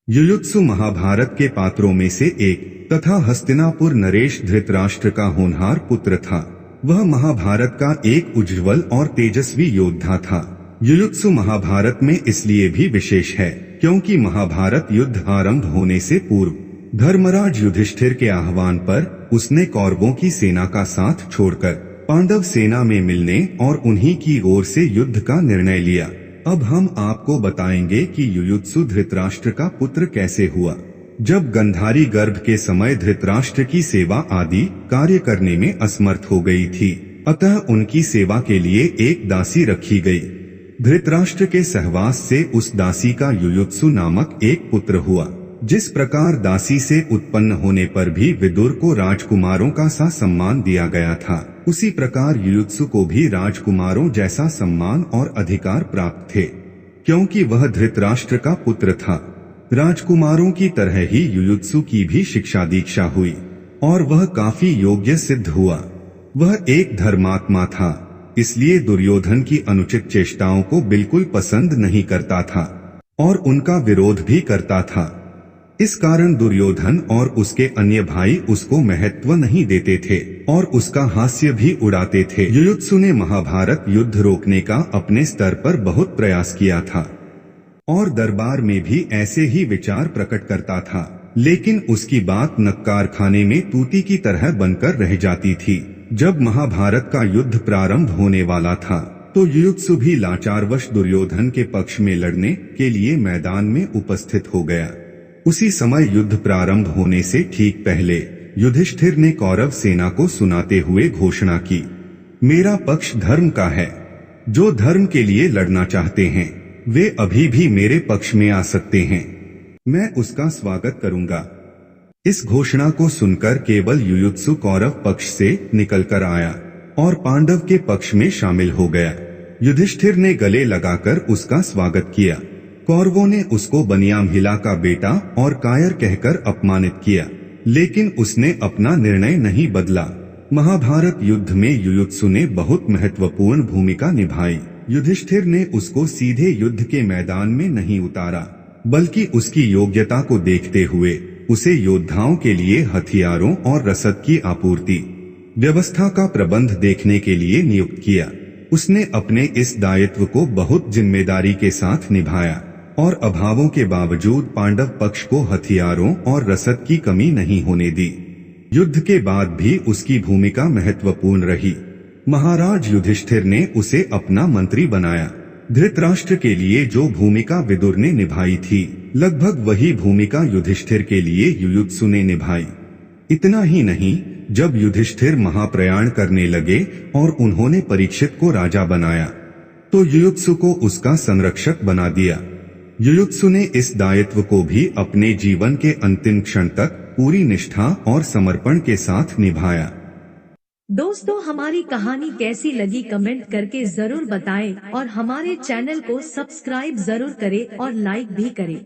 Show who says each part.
Speaker 1: युयुत्सु महाभारत के पात्रों में से एक तथा हस्तिनापुर नरेश धृतराष्ट्र का होनहार पुत्र था। वह महाभारत का एक उज्ज्वल और तेजस्वी योद्धा था। युयुत्सु महाभारत में इसलिए भी विशेष है क्योंकि महाभारत युद्ध आरंभ होने से पूर्व धर्मराज युधिष्ठिर के आह्वान पर उसने कौरवों की सेना का साथ छोड़कर पांडव सेना में मिलने और उन्हीं की ओर से युद्ध का निर्णय लिया। अब हम आपको बताएंगे कि युयुत्सु धृतराष्ट्र का पुत्र कैसे हुआ। जब गंधारी गर्भ के समय धृतराष्ट्र की सेवा आदि कार्य करने में असमर्थ हो गई थी, अतः उनकी सेवा के लिए एक दासी रखी गई। धृतराष्ट्र के सहवास से उस दासी का युयुत्सु नामक एक पुत्र हुआ। जिस प्रकार दासी से उत्पन्न होने पर भी विदुर को राजकुमारों का सा सम्मान दिया गया था, उसी प्रकार युयुत्सु को भी राजकुमारों जैसा सम्मान और अधिकार प्राप्त थे, क्योंकि वह धृतराष्ट्र का पुत्र था। राजकुमारों की तरह ही युयुत्सु की भी शिक्षा दीक्षा हुई और वह काफी योग्य सिद्ध हुआ। वह एक धर्मात्मा था, इसलिए दुर्योधन की अनुचित चेष्टाओं को बिल्कुल पसंद नहीं करता था और उनका विरोध भी करता था। इस कारण दुर्योधन और उसके अन्य भाई उसको महत्व नहीं देते थे और उसका हास्य भी उड़ाते थे। युयुत्सु ने महाभारत युद्ध रोकने का अपने स्तर पर बहुत प्रयास किया था और दरबार में भी ऐसे ही विचार प्रकट करता था, लेकिन उसकी बात नक्कार खाने में तूती की तरह बनकर रह जाती थी। जब महाभारत का युद्ध प्रारंभ होने वाला था तो युयुत्सु भी लाचारवश दुर्योधन के पक्ष में लड़ने के लिए मैदान में उपस्थित हो गया। उसी समय युद्ध प्रारंभ होने से ठीक पहले युधिष्ठिर ने कौरव सेना को सुनाते हुए घोषणा की, मेरा पक्ष धर्म का है। जो धर्म के लिए लड़ना चाहते हैं वे अभी भी मेरे पक्ष में आ सकते हैं, मैं उसका स्वागत करूंगा। इस घोषणा को सुनकर केवल युयुत्सु कौरव पक्ष से निकलकर आया और पांडव के पक्ष में शामिल हो गया। युधिष्ठिर ने गले लगाकर उसका स्वागत किया। कौरवों ने उसको बनियामहिला का बेटा और कायर कहकर अपमानित किया, लेकिन उसने अपना निर्णय नहीं बदला। महाभारत युद्ध में युयुत्सु ने बहुत महत्वपूर्ण भूमिका निभाई। युधिष्ठिर ने उसको सीधे युद्ध के मैदान में नहीं उतारा, बल्कि उसकी योग्यता को देखते हुए उसे योद्धाओं के लिए हथियारों और रसद की आपूर्ति व्यवस्था का प्रबंध देखने के लिए नियुक्त किया। उसने अपने इस दायित्व को बहुत जिम्मेदारी के साथ निभाया और अभावों के बावजूद पांडव पक्ष को हथियारों और रसद की कमी नहीं होने दी। युद्ध के बाद भी उसकी भूमिका महत्वपूर्ण रही। महाराज युधिष्ठिर ने उसे अपना मंत्री बनाया। धृतराष्ट्र के लिए जो भूमिका विदुर ने निभाई थी, लगभग वही भूमिका युधिष्ठिर के लिए युयुत्सु ने निभाई। इतना ही नहीं, जब युधिष्ठिर महाप्रयाण करने लगे और उन्होंने परीक्षित को राजा बनाया, तो युयुत्सु को उसका संरक्षक बना दिया। युयुत्सु ने इस दायित्व को भी अपने जीवन के अंतिम क्षण तक पूरी निष्ठा और समर्पण के साथ निभाया।
Speaker 2: दोस्तों, हमारी कहानी कैसी लगी कमेंट करके जरूर बताएं और हमारे चैनल को सब्सक्राइब जरूर करें और लाइक भी करें।